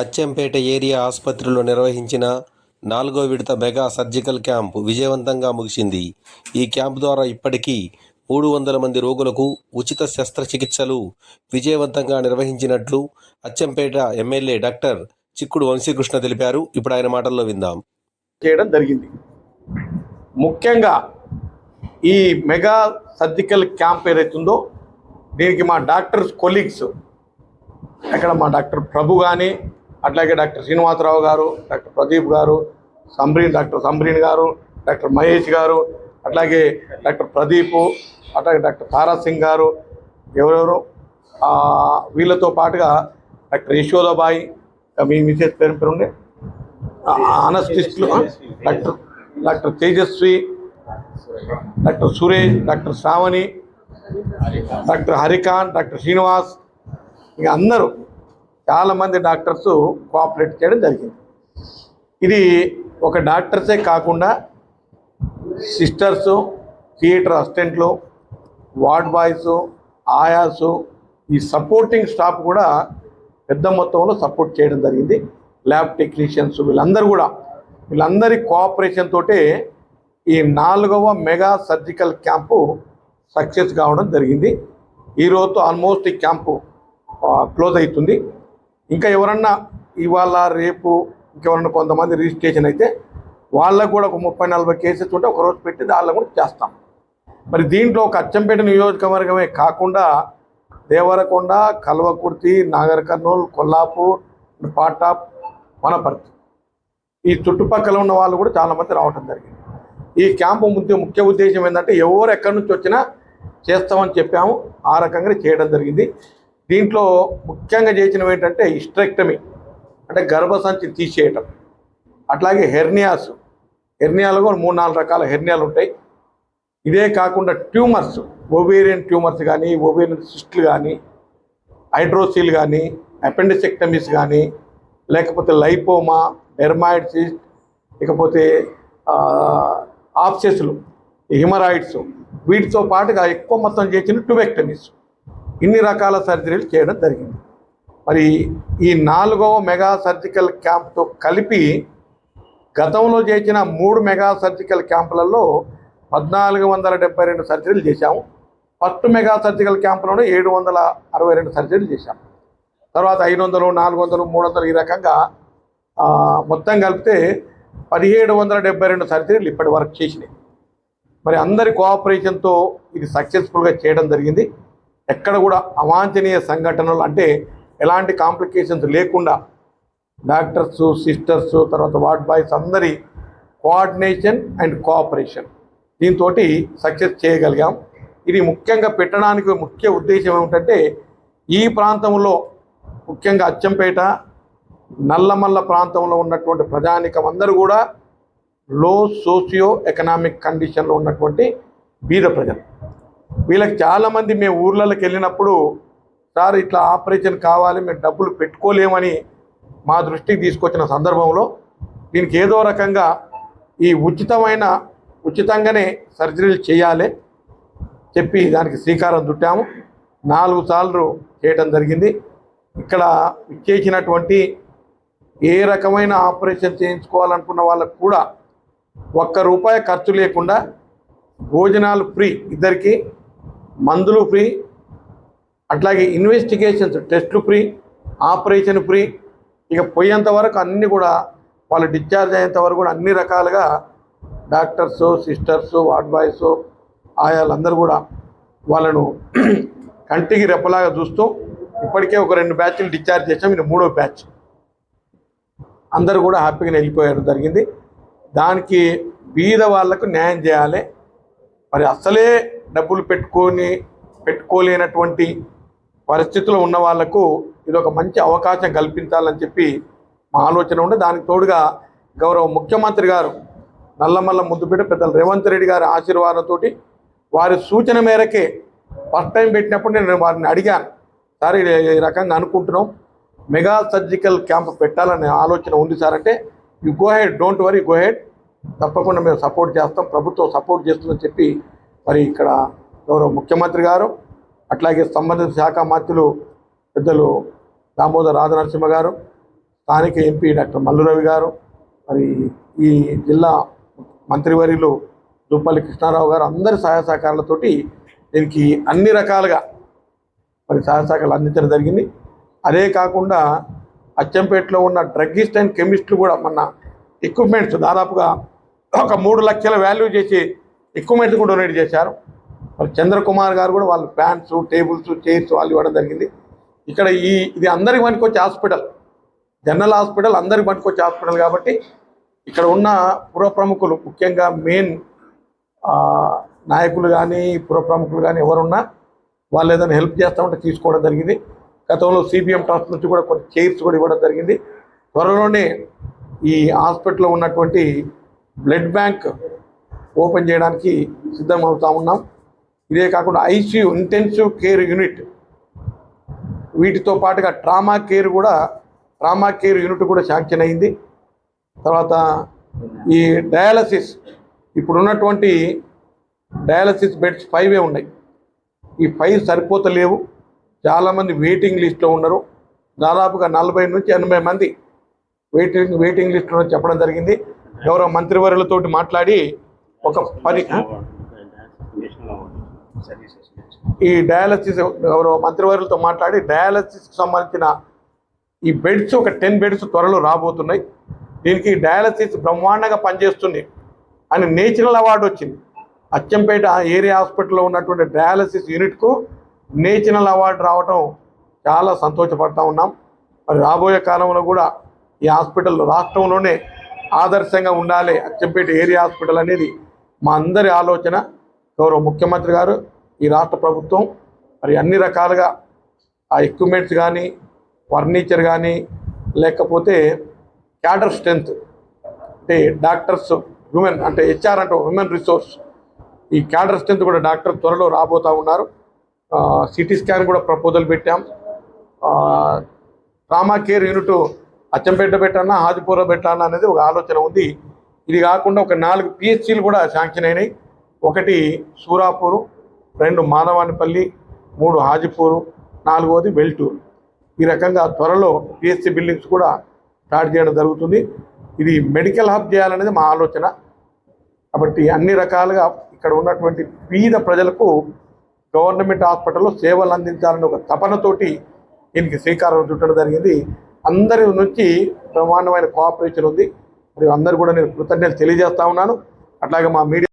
Achampet area ఆసుపత్రిలో నిర్వహించిన 4వ విడత మెగా సర్జికల్ క్యాంప్ విజయవంతంగా ముగిసింది. ఈ క్యాంప్ ద్వారా ఇప్పటికీ 300 మంది రోగులకు ఉచిత శస్త్రచికిత్సలు విజయవంతంగా నిర్వహించినట్లు అచ్చంపేట ఎమ్మెల్యే డాక్టర్ చిక్కుడు వంశీకృష్ణ తెలిపారు. ఇప్పుడు ఆయన మాటల్లో విందాం. చేయడం జరిగింది. ముఖ్యంగా ఈ మెగా సర్జికల్ క్యాంప్ ఏదైతుందో దీనికి మా డాక్టర్స్ కొలీగ్స్ అక్కడ మా డాక్టర్ ప్రభు కానీ, అట్లాగే డాక్టర్ శ్రీనివాసరావు గారు, డాక్టర్ ప్రదీప్ గారు, డాక్టర్ సంబ్రీన్ గారు, డాక్టర్ మహేష్ గారు, అట్లాగే డాక్టర్ ప్రదీప్, అట్లాగే డాక్టర్ తారా సింగ్ గారు, ఎవరెవరు వీళ్ళతో పాటుగా డాక్టర్ యశోదాబాయి, మీ మిసెస్ పేరు ఉండే అనస్థిస్టులు doctor Tejaswi, doctor Suresh, doctor Sravani, doctor Harikanth, doctor Srinivas, ఇక అందరూ చాలామంది డాక్టర్స్ కోఆపరేట్ చేయడం జరిగింది. ఇది ఒక డాక్టర్సే కాకుండా సిస్టర్సు, థియేటర్ అసిస్టెంట్లు, వార్డ్ బాయ్స్, ఆయాసు, ఈ సపోర్టింగ్ స్టాఫ్ కూడా పెద్ద మొత్తంలో సపోర్ట్ చేయడం జరిగింది. ల్యాబ్ టెక్నీషియన్స్ వీళ్ళందరి కోఆపరేషన్ తోటే ఈ 4వ మెగా సర్జికల్ క్యాంపు సక్సెస్ కావడం జరిగింది. ఈరోజు ఆల్మోస్ట్ ఈ క్యాంపు క్లోజ్ అవుతుంది. ఇంకా ఎవరన్నా ఇవాళ రేపు ఇంకెవరన్నా కొంతమంది రిజిస్ట్రేషన్ అయితే వాళ్ళకు కూడా ఒక 30-40 కేసెస్ ఉంటే ఒకరోజు పెట్టి దానిలో కూడా చేస్తాం. మరి దీంట్లో ఒక అచ్చంపేట నియోజకవర్గమే కాకుండా దేవరకొండ, కల్వకుర్తి, నాగర్ కర్నూల్, కొల్లాపూర్, పాటాప్, వనపర్తి ఈ చుట్టుపక్కల ఉన్న వాళ్ళు కూడా చాలామంది రావడం జరిగింది. ఈ క్యాంపు ముఖ్య ఉద్దేశం ఏంటంటే ఎవరు ఎక్కడి నుంచి వచ్చినా చేస్తామని చెప్పాము. ఆ రకంగా చేయడం జరిగింది. దీంట్లో ముఖ్యంగా చేసినవి ఏంటంటే హిస్టరెక్టమీ అంటే గర్భసంచి తీసేయటం, అట్లాగే హెర్నియాలు కూడా 3-4 రకాల హెర్నియాలు ఉంటాయి. ఇదే కాకుండా ట్యూమర్స్, ఓవేరియన్ ట్యూమర్స్ కానీ, ఓవేరియన్ సిస్టులు కానీ, హైడ్రోసిల్ కానీ, అపెండిసెక్టమీస్ కానీ, లేకపోతే లైపోమా, డెర్మాయిడ్ సిస్ట్, ఇకపోతే ఆబ్సెస్లు, హిమరాయిడ్స్, వీటితో పాటుగా ఎక్కువ మొత్తం చేసిన ట్యూబెక్టమీస్, ఇన్ని రకాల సర్జరీలు చేయడం జరిగింది. మరి ఈ 4వ మెగా సర్జికల్ క్యాంప్తో కలిపి గతంలో చేసిన 3 మెగా సర్జికల్ క్యాంపులలో 1472 సర్జరీలు చేశాము. ఫస్ట్ మెగా సర్జికల్ క్యాంపులోనే 762 సర్జరీలు చేశాము. తర్వాత 500, 400, 300 ఈ రకంగా మొత్తం కలిపితే 1772 సర్జరీలు ఇప్పటి వరకు చేసినాయి. మరి అందరి కోఆపరేషన్తో ఇది సక్సెస్ఫుల్గా చేయడం జరిగింది. ఎక్కడ కూడా అవాంఛనీయ సంఘటనలు అంటే ఎలాంటి కాంప్లికేషన్స్ లేకుండా డాక్టర్స్, సిస్టర్స్, తర్వాత వార్డ్ బాయ్స్ అందరి కోఆర్డినేషన్ అండ్ కోఆపరేషన్ దీంతో సక్సెస్ చేయగలిగాం. ఇది ముఖ్యంగా పెట్టడానికి ముఖ్య ఉద్దేశం ఏమిటంటే ఈ ప్రాంతంలో ముఖ్యంగా అచ్చంపేట, నల్లమల్ల ప్రాంతంలో ఉన్నటువంటి ప్రజానికం అందరూ కూడా లో సోషియో ఎకనామిక్ కండిషన్లో ఉన్నటువంటి బీద ప్రజలు. వీళ్ళకి చాలామంది మేము ఊర్లలోకి వెళ్ళినప్పుడు సార్ ఇట్లా ఆపరేషన్ కావాలి, మేము డబ్బులు పెట్టుకోలేమని మా దృష్టికి తీసుకొచ్చిన సందర్భంలో దీనికి ఏదో రకంగా ఈ ఉచితంగానే సర్జరీలు చేయాలి చెప్పి దానికి శ్రీకారం చుట్టాము. 4 సార్లు చేయడం జరిగింది. ఇక్కడ చేసినటువంటి ఏ రకమైన ఆపరేషన్ చేయించుకోవాలనుకున్న వాళ్ళకు కూడా ₹1 ఖర్చు లేకుండా భోజనాలు ఫ్రీ, ఇద్దరికి మందులు ఫ్రీ, అట్లాగే ఇన్వెస్టిగేషన్స్ టెస్టులు ఫ్రీ, ఆపరేషన్ ఫ్రీ. ఇక పోయేంత వరకు అన్నీ కూడా వాళ్ళు డిశ్చార్జ్ అయ్యేంత వరకు కూడా అన్ని రకాలుగా డాక్టర్స్, సిస్టర్స్, వార్డ్ బాయ్స్, ఆయాలందరూ కూడా వాళ్ళను కంటికి రెప్పలాగా చూస్తూ ఇప్పటికే ఒక 2 బ్యాచ్లు డిశ్చార్జ్ చేసాం. ఇది 3వ బ్యాచ్. అందరూ కూడా హ్యాపీగా వెళ్ళిపోయారు జరిగింది. దానికి బీద వాళ్లకు న్యాయం చేయాలి. మరి అసలే డబ్బులు పెట్టుకోలేనటువంటి పరిస్థితుల్లో ఉన్న వాళ్లకు ఇది ఒక మంచి అవకాశం కల్పించాలని చెప్పి మా ఆలోచన ఉండే. దానికి తోడుగా గౌరవ ముఖ్యమంత్రి గారు నల్లమల్ల ముద్దుపేట పెద్దలు రేవంత్ రెడ్డి గారి ఆశీర్వాదంతో వారి సూచన మేరకే ఫస్ట్ టైం పెట్టినప్పుడు నేను వారిని అడిగాను, సార్ ఈ రకంగా అనుకుంటున్నాం, మెగా సర్జికల్ క్యాంప్ పెట్టాలనే ఆలోచన ఉంది సార్ అంటే, you go head, don't worry, go head, తప్పకుండా మేము సపోర్ట్ చేస్తాం, ప్రభుత్వం సపోర్ట్ చేస్తుందని చెప్పి మరి ఇక్కడ గౌరవ ముఖ్యమంత్రి గారు అట్లాగే సంబంధిత శాఖ మంత్రులు పెద్దలు దామోదర్ రాజనరసింహ గారు, స్థానిక ఎంపీ డాక్టర్ మల్లురవి గారు, మరి ఈ జిల్లా మంత్రివర్యులు దుప్పల్లి కృష్ణారావు గారు అందరి సహాయ సహకారాలతోటి దీనికి అన్ని రకాలుగా మరి సహాయ సహకారాలు అందించడం జరిగింది. అదే కాకుండా అచ్చంపేటలో ఉన్న డ్రగ్గిస్ట్ అండ్ కెమిస్టులు కూడా మన ఎక్విప్మెంట్స్ దాదాపుగా ఒక 3 లక్షల వాల్యూ చేసి ఎక్విప్మెంట్స్ కూడా డొనేట్ చేశారు. మరి చంద్రకుమార్ గారు కూడా వాళ్ళు ఫ్యాన్స్, టేబుల్స్, చైర్స్ వాళ్ళు ఇవ్వడం జరిగింది. ఇక్కడ ఇది అందరికి పనికొచ్చే హాస్పిటల్, జనరల్ హాస్పిటల్ అందరికి పనికొచ్చే హాస్పిటల్ కాబట్టి ఇక్కడ ఉన్న పుర ప్రముఖులు, ముఖ్యంగా మెయిన్ నాయకులు కానీ పుర ప్రముఖులు కానీ ఎవరున్నా వాళ్ళు ఏదైనా హెల్ప్ చేస్తామంటే తీసుకోవడం జరిగింది. గతంలో సిపిఎం ట్రస్ట్ నుంచి కూడా కొన్ని చైర్స్ కూడా ఇవ్వడం జరిగింది. త్వరలోనే ఈ హాస్పిటల్లో ఉన్నటువంటి బ్లడ్ బ్యాంక్ ఓపెన్ చేయడానికి సిద్ధం అవుతా ఉన్నాం. ఇదే కాకుండా ఐసీయూ, ఇంటెన్సివ్ కేర్ యూనిట్, వీటితో పాటుగా ట్రామా కేర్ యూనిట్ కూడా శాంక్షన్ అయింది. తర్వాత ఈ డయాలసిస్, ఇప్పుడున్నటువంటి డయాలసిస్ బెడ్స్ 5 ఉన్నాయి. ఈ 5 సరిపోతలేవు. చాలామంది వెయిటింగ్ లిస్ట్లో ఉన్నారు. దాదాపుగా 40 నుంచి 80 మంది వెయిటింగ్ లిస్ట్లో చెప్పడం జరిగింది. గౌరవ మంత్రివర్యులతోటి మాట్లాడి ఒక 10 ఈ డయాలసిస్ గౌరవ మంత్రివర్యులతో మాట్లాడి డయాలసిస్కి సంబంధించిన ఈ బెడ్స్ ఒక 10 బెడ్స్ త్వరలో రాబోతున్నాయి. దీనికి డయాలసిస్ బ్రహ్మాండంగా పనిచేస్తుంది అని నేషనల్ అవార్డు వచ్చింది. అచ్చంపేట ఏరియా హాస్పిటల్లో ఉన్నటువంటి డయాలసిస్ యూనిట్కు నేషనల్ అవార్డు రావటం చాలా సంతోషపడతా ఉన్నాం. మరి రాబోయే కాలంలో కూడా ఈ హాస్పిటల్ రాష్ట్రంలోనే ఆదర్శంగా ఉండాలి. అచ్చంపేట ఏరియా హాస్పిటల్ అనేది మా అందరి ఆలోచన. గౌరవ ముఖ్యమంత్రి గారు, ఈ రాష్ట్ర ప్రభుత్వం మరి అన్ని రకాలుగా ఆ ఎక్విప్మెంట్స్ కానీ, ఫర్నిచర్ కానీ, లేకపోతే క్యాడర్ స్ట్రెంత్ అంటే డాక్టర్స్, హ్యూమన్ అంటే హెచ్ఆర్ అంటే హ్యూమన్ రిసోర్స్, ఈ క్యాడర్ స్ట్రెంత్ కూడా డాక్టర్ త్వరలో రాబోతూ ఉన్నారు. సిటీ స్కాన్ కూడా ప్రపోజల్ పెట్టాం. ట్రామా కేర్ యూనిట్ అచ్చంపేట పెట్టాలన్నా హాజీపూర్లో పెట్టాలన్నా అనేది ఒక ఆలోచన ఉంది. ఇది కాకుండా ఒక 4 పిహెచ్సీలు కూడా శాంక్షన్ అయినాయి. 1 సూరాపూరు, 2 మానవానిపల్లి, 3 హాజీపూరు, 4వది వెల్టూరు. ఈ రకంగా త్వరలో పిహెచ్సి బిల్డింగ్స్ కూడా స్టార్ట్ చేయడం జరుగుతుంది. ఇది మెడికల్ హబ్ చేయాలనేది మా ఆలోచన. కాబట్టి అన్ని రకాలుగా ఇక్కడ ఉన్నటువంటి పేద ప్రజలకు గవర్నమెంట్ హాస్పిటల్లో సేవలు అందించాలని ఒక తపనతోటి దీనికి శ్రీకారం చుట్టడం జరిగింది. అందరి నుంచి బ్రహ్మాండమైన కోఆపరేషన్ ఉంది. మరియు అందరూ కూడా నేను కృతజ్ఞతలు తెలియజేస్తా ఉన్నాను. అట్లాగే మా మీడియా